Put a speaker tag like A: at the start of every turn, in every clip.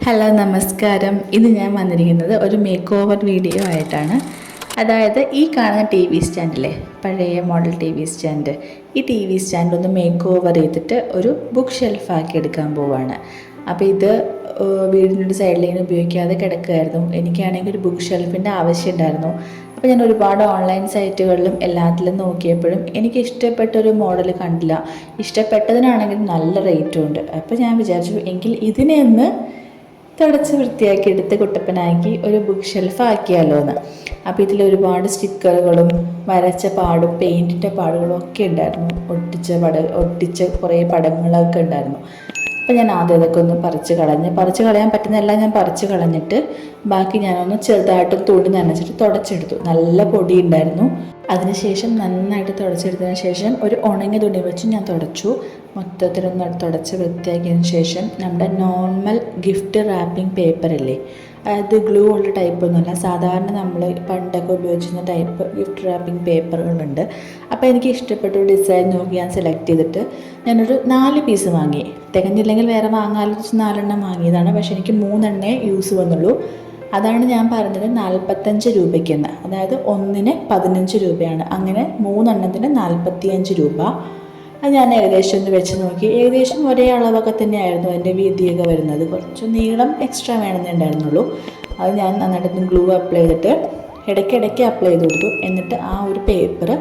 A: Hello നമസ്കാരം. ഇന്ന് ഞാൻ വന്നിരിക്കുന്നത് ഒരു മേക്ക് ഓവർ വീഡിയോ ആയിട്ടാണ്. അതായത് ഈ കാണുന്ന ടി വി സ്റ്റാൻഡിലെ പഴയ മോഡൽ ടി വി സ്റ്റാൻഡ്, ഈ ടി വി സ്റ്റാൻഡ് ഒന്ന് മേക്ക് ഓവർ ചെയ്തിട്ട് ഒരു ബുക്ക് ഷെൽഫാക്കി എടുക്കാൻ പോവുകയാണ്. അപ്പോൾ ഇത് വീടിൻ്റെ സൈഡിലേക്ക് ഉപയോഗിക്കാതെ കിടക്കുമായിരുന്നു. എനിക്കാണെങ്കിൽ ഒരു ബുക്ക് ഷെൽഫിൻ്റെ ആവശ്യം ഉണ്ടായിരുന്നു. അപ്പോൾ ഞാൻ ഒരുപാട് ഓൺലൈൻ സൈറ്റുകളിലും എല്ലാത്തിലും നോക്കിയപ്പോഴും എനിക്ക് ഇഷ്ടപ്പെട്ടൊരു മോഡൽ കണ്ടില്ല. ഇഷ്ടപ്പെട്ടതിനാണെങ്കിൽ നല്ല റേറ്റും ഉണ്ട്. അപ്പോൾ ഞാൻ വിചാരിച്ചു എങ്കിൽ ഇതിനെ ഒന്ന് തുടച്ച് വൃത്തിയാക്കി എടുത്ത് കുട്ടപ്പനാക്കി ഒരു ബുക്ക് ഷെൽഫ് ആക്കിയാലോ എന്ന്. അപ്പോൾ ഇതിൽ ഒരുപാട് സ്റ്റിക്കറുകളും വരച്ച പാടും പെയിൻറ്റിൻ്റെ പാടുകളും ഒക്കെ ഉണ്ടായിരുന്നു. ഒട്ടിച്ച കുറേ പടങ്ങളൊക്കെ ഉണ്ടായിരുന്നു. അപ്പോൾ ഞാൻ ആദ്യം ഇതൊക്കെ ഒന്ന് പറിച്ച് കളയാൻ പറ്റുന്നതെല്ലാം ഞാൻ പറിച്ച് കളഞ്ഞിട്ട് ബാക്കി ഞാനൊന്ന് ചെറുതായിട്ട് തുണി നനച്ചിട്ട് തുടച്ചെടുത്തു. നല്ല പൊടി ഉണ്ടായിരുന്നു. അതിനുശേഷം നന്നായിട്ട് തുടച്ചെടുത്തതിന് ശേഷം ഒരു ഉണങ്ങിയ തുണി വെച്ച് ഞാൻ തുടച്ചു. മൊത്തത്തിലൊന്ന് തുടച്ച് വൃത്തിയാക്കിയതിന് ശേഷം നമ്മുടെ നോർമൽ ഗിഫ്റ്റ് റാപ്പിംഗ് പേപ്പറല്ലേ, അത് ഗ്ലൂ ഉള്ള ടൈപ്പൊന്നുമല്ല, സാധാരണ നമ്മൾ പണ്ടൊക്കെ ഉപയോഗിച്ചിരുന്ന ടൈപ്പ് ഗിഫ്റ്റ് റാപ്പിംഗ് പേപ്പറുകളുണ്ട്. അപ്പോൾ എനിക്ക് ഇഷ്ടപ്പെട്ട ഒരു ഡിസൈൻ നോക്കി ഞാൻ സെലക്ട് ചെയ്തിട്ട് ഞാനൊരു 4 പീസ് വാങ്ങി. തികഞ്ഞില്ലെങ്കിൽ വേറെ വാങ്ങാമെന്ന് വെച്ച് 4 വാങ്ങിയതാണ്. പക്ഷേ എനിക്ക് 3 യൂസ് വന്നുള്ളൂ. അതാണ് ഞാൻ പറഞ്ഞത് 45 രൂപയ്ക്കെന്ന്. അതായത് ഒന്നിന് 15 രൂപയാണ്. അങ്ങനെ 3 45 രൂപ. അത് ഞാൻ ഏകദേശം ഒന്ന് വെച്ച് നോക്കി. ഏകദേശം ഒരേ അളവൊക്കെ തന്നെയായിരുന്നു എൻ്റെ വീതിയൊക്കെ വരുന്നത്. കുറച്ച് നീളം എക്സ്ട്രാ വേണമെന്നേ ഉണ്ടായിരുന്നുള്ളൂ. അത് ഞാൻ നന്നായിട്ട് ഗ്ലൂ അപ്ലൈ ചെയ്തിട്ട് ഇടയ്ക്കിടയ്ക്ക് അപ്ലൈ ചെയ്ത് കൊടുത്തു. എന്നിട്ട് ആ ഒരു പേപ്പർ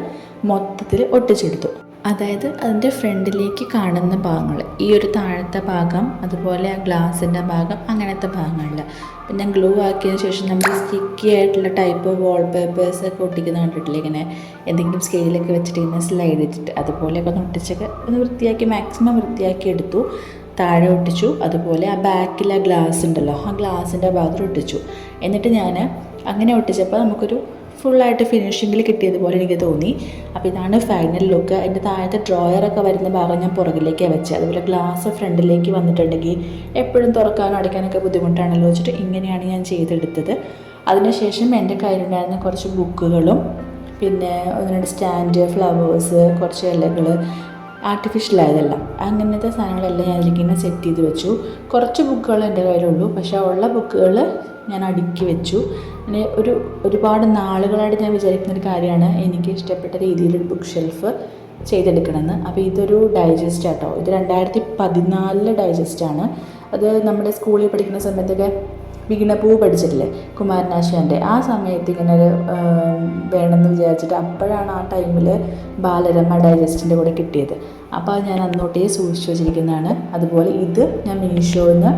A: മൊത്തത്തിൽ ഒട്ടിച്ചെടുത്തു. അതായത് അതിൻ്റെ ഫ്രണ്ടിലേക്ക് കാണുന്ന ഭാഗങ്ങൾ, ഈ ഒരു താഴത്തെ ഭാഗം, അതുപോലെ ആ ഗ്ലാസിൻ്റെ ഭാഗം, അങ്ങനത്തെ ഭാഗങ്ങളിൽ പിന്നെ ഗ്ലൂ ആക്കിയതിന് ശേഷം നമ്മൾ സ്റ്റിക്കി ആയിട്ടുള്ള ടൈപ്പ് വാൾ പേപ്പേഴ്സൊക്കെ ഒട്ടിക്കുന്ന കണ്ടിട്ടില്ലേ, ഇങ്ങനെ എന്തെങ്കിലും സ്കെയിലൊക്കെ വെച്ചിട്ട് ഇങ്ങനെ സ്ലൈഡ് ചെയ്തിട്ട് അതുപോലെയൊക്കെ ഒന്ന് ഒട്ടിച്ചൊക്കെ ഒന്ന് വൃത്തിയാക്കി മാക്സിമം വൃത്തിയാക്കി എടുത്തു. താഴെ ഒട്ടിച്ചു. അതുപോലെ ആ ബാക്കിൽ ആ ഗ്ലാസ് ഉണ്ടല്ലോ, ആ ഗ്ലാസിൻ്റെ ഭാഗത്ത് ഒട്ടിച്ചു. എന്നിട്ട് ഞാൻ അങ്ങനെ ഒട്ടിച്ചപ്പോൾ നമുക്കൊരു ഫുള്ളായിട്ട് ഫിനിഷിങ്ങിൽ കിട്ടിയതുപോലെ എനിക്ക് തോന്നി. അപ്പോൾ ഇതാണ് ഫൈനൽ ലുക്ക്. അതിൻ്റെ താഴത്തെ ഡ്രോയറൊക്കെ വരുന്ന ഭാഗം ഞാൻ പുറകിലേക്കാണ് വെച്ചത്. അതുപോലെ ഗ്ലാസ് ഫ്രണ്ടിലേക്ക് വന്നിട്ടുണ്ടെങ്കിൽ എപ്പോഴും തുറക്കാനും അടയ്ക്കാനൊക്കെ ബുദ്ധിമുട്ടാണല്ലോ വെച്ചിട്ട് ഇങ്ങനെയാണ് ഞാൻ ചെയ്തെടുത്തത്. അതിനുശേഷം എൻ്റെ കയ്യിലുണ്ടായിരുന്ന കുറച്ച് ബുക്കുകളും പിന്നെ 1-2 സ്റ്റാൻഡ്, ഫ്ലവേഴ്സ്, കുറച്ച് ഇലകൾ, ആർട്ടിഫിഷ്യലായതെല്ലാം, അങ്ങനത്തെ സാധനങ്ങളെല്ലാം ഞാൻ അതിലേക്ക് സെറ്റ് ചെയ്ത് വെച്ചു. കുറച്ച് ബുക്കുകൾ എൻ്റെ കയ്യിലുള്ളൂ. പക്ഷേ ഉള്ള ബുക്കുകൾ ഞാൻ അടുക്കി വെച്ചു. പിന്നെ ഒരുപാട് നാളുകളായിട്ട് ഞാൻ വിചാരിക്കുന്നൊരു കാര്യമാണ് എനിക്ക് ഇഷ്ടപ്പെട്ട രീതിയിലൊരു ബുക്ക് ഷെൽഫ് ചെയ്തെടുക്കണമെന്ന്. അപ്പോൾ ഇതൊരു ഡൈജസ്റ്റ് ആട്ടോ. ഇത് 2014 ഡൈജസ്റ്റാണ്. അത് നമ്മുടെ സ്കൂളിൽ പഠിക്കുന്ന സമയത്തൊക്കെ വീണപൂ പഠിച്ചിട്ടില്ലേ, കുമാരനാശാൻ്റെ, ആ സമയത്ത് ഇങ്ങനെ വേണമെന്ന് വിചാരിച്ചിട്ട് അപ്പോഴാണ് ആ ടൈമിൽ ബാലരമ ഡൈജസ്റ്റിൻ്റെ കൂടെ കിട്ടിയത്. അപ്പോൾ അത് ഞാൻ അന്നോട്ടേ സൂക്ഷിച്ചു വച്ചിരിക്കുന്നതാണ്. അതുപോലെ ഇത് ഞാൻ മീഷോയിൽ നിന്ന്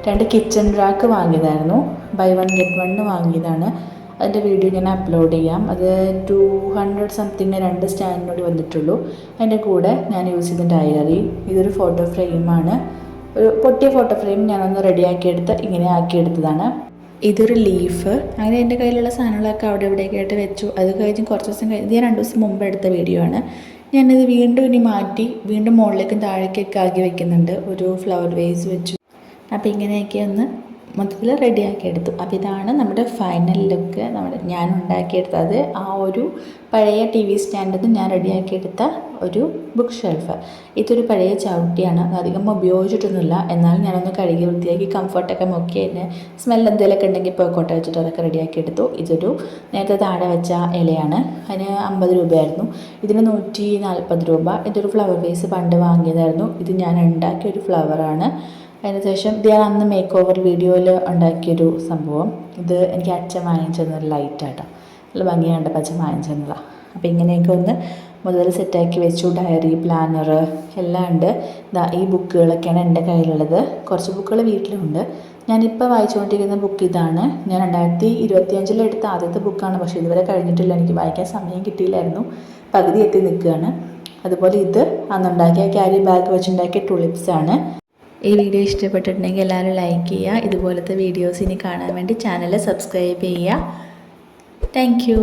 A: 2 കിച്ചൺ റാക്ക് വാങ്ങിയതായിരുന്നു. ബൈ 1 get 1 വാങ്ങിയതാണ്. അതിൻ്റെ വീഡിയോ ഞാൻ അപ്ലോഡ് ചെയ്യാം. അത് 200 സംതിങ് 2 സ്റ്റാൻഡിനോട് വന്നിട്ടുള്ളൂ. അതിൻ്റെ കൂടെ ഞാൻ യൂസ് ചെയ്ത ഡയറി, ഇതൊരു ഫോട്ടോ ഫ്രെയിമാണ്. ഒരു പൊട്ടിയ ഫോട്ടോ ഫ്രെയിം ഞാനൊന്ന് റെഡിയാക്കിയെടുത്ത് ഇങ്ങനെ ആക്കിയെടുത്തതാണ്. ഇതൊരു ലീഫ്. അങ്ങനെ എൻ്റെ കയ്യിലുള്ള സാധനങ്ങളൊക്കെ അവിടെ ഇവിടെയൊക്കെ ആയിട്ട് വെച്ചു. അത് കഴിഞ്ഞ് കുറച്ച് ദിവസം കഴിഞ്ഞ്, ഞാൻ 2 ദിവസം മുമ്പ് എടുത്ത വീഡിയോ ആണ്. ഞാനിത് വീണ്ടും ഇനി മാറ്റി വീണ്ടും മുകളിലേക്കും താഴേക്കൊക്കെ ആക്കി വെക്കുന്നുണ്ട്. ഒരു ഫ്ലവർ വേസ് വെച്ചു. അപ്പോൾ ഇങ്ങനെയൊക്കെ ഒന്ന് മൊത്തത്തിൽ റെഡിയാക്കി എടുത്തു. അപ്പോൾ ഇതാണ് നമ്മുടെ ഫൈനൽ ലുക്ക്. ഞാൻ ഉണ്ടാക്കിയെടുത്തത് ആ ഒരു പഴയ ടി വി സ്റ്റാൻഡിൽ ഞാൻ റെഡിയാക്കിയെടുത്ത ഒരു ബുക്ക് ഷെൽഫ്. ഇതൊരു പഴയ ചവിട്ടിയാണ്. അധികം ഉപയോഗിച്ചിട്ടൊന്നുമില്ല. എന്നാലും ഞാനൊന്ന് കഴുകി വൃത്തിയാക്കി കംഫർട്ടൊക്കെ നോക്കി അതിന് സ്മെൽ എന്തെങ്കിലുമൊക്കെ ഉണ്ടെങ്കിൽ പോയിക്കോട്ടെ വെച്ചിട്ട് അതൊക്കെ റെഡിയാക്കി എടുത്തു. ഇതൊരു നേരത്തെ താഴെ വെച്ച ഇലയാണ്. അതിന് 50 രൂപയായിരുന്നു. ഇതിന് 140 രൂപ. ഇതൊരു ഫ്ലവർ വേസ് പണ്ട് വാങ്ങിയതായിരുന്നു. ഇത് ഞാൻ ഉണ്ടാക്കിയൊരു ഫ്ലവറാണ്. അതിനുശേഷം ഇത് ഞാൻ അന്ന് മേക്ക് ഓവർ വീഡിയോയിൽ ഉണ്ടാക്കിയൊരു സംഭവം. ഇത് എനിക്ക് അച്ഛൻ വാങ്ങിച്ചു തന്നൊരു ലൈറ്റാട്ടോ, നല്ല ഭംഗിയുണ്ട് അച്ഛൻ വാങ്ങിച്ചു തന്നതാണ്. അപ്പോൾ ഇങ്ങനെയൊക്കെ ഒന്ന് മുതൽ സെറ്റാക്കി വെച്ചു. ഡയറി, പ്ലാനർ എല്ലാം ഉണ്ട്. ഈ ബുക്കുകളൊക്കെയാണ് എൻ്റെ കയ്യിലുള്ളത്. കുറച്ച് ബുക്കുകൾ വീട്ടിലുണ്ട്. ഞാനിപ്പോൾ വായിച്ചുകൊണ്ടിരിക്കുന്ന ബുക്ക് ഇതാണ്. ഞാൻ 2025 എടുത്ത ആദ്യത്തെ ബുക്കാണ്. പക്ഷേ ഇതുവരെ കഴിഞ്ഞിട്ടില്ല. എനിക്ക് വായിക്കാൻ സമയം കിട്ടിയില്ലായിരുന്നു. പകുതി എത്തി നിൽക്കുകയാണ്. അതുപോലെ ഇത് അന്നുണ്ടാക്കിയ ക്യാരി ബാഗ് വെച്ചുണ്ടാക്കിയ ടുളിപ്സാണ്. ഈ വീഡിയോ ഇഷ്ടപ്പെട്ടിട്ടുണ്ടെങ്കിൽ എല്ലാവരും ലൈക്ക് ചെയ്യുക. ഇതുപോലത്തെ വീഡിയോസ് ഇനി കാണാൻ വേണ്ടി ചാനൽ സബ്സ്ക്രൈബ് ചെയ്യുക. Thank you.